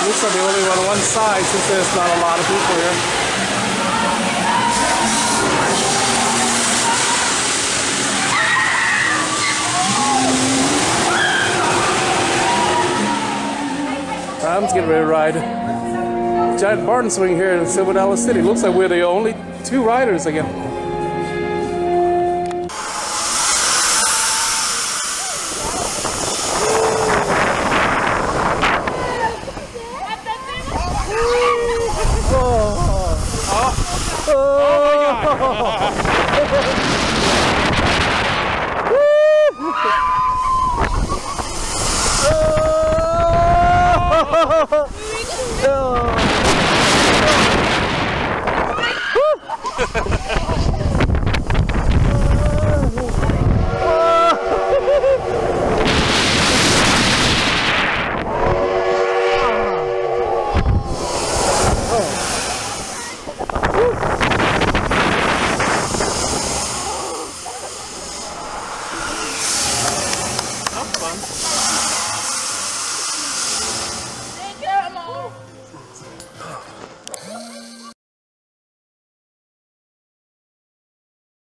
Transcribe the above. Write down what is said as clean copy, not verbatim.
Looks like they only run one side since there's not a lot of people here. I'm just getting ready to ride Giant Barton Swing here in Silver Dollar City. Looks like we're the only two riders again.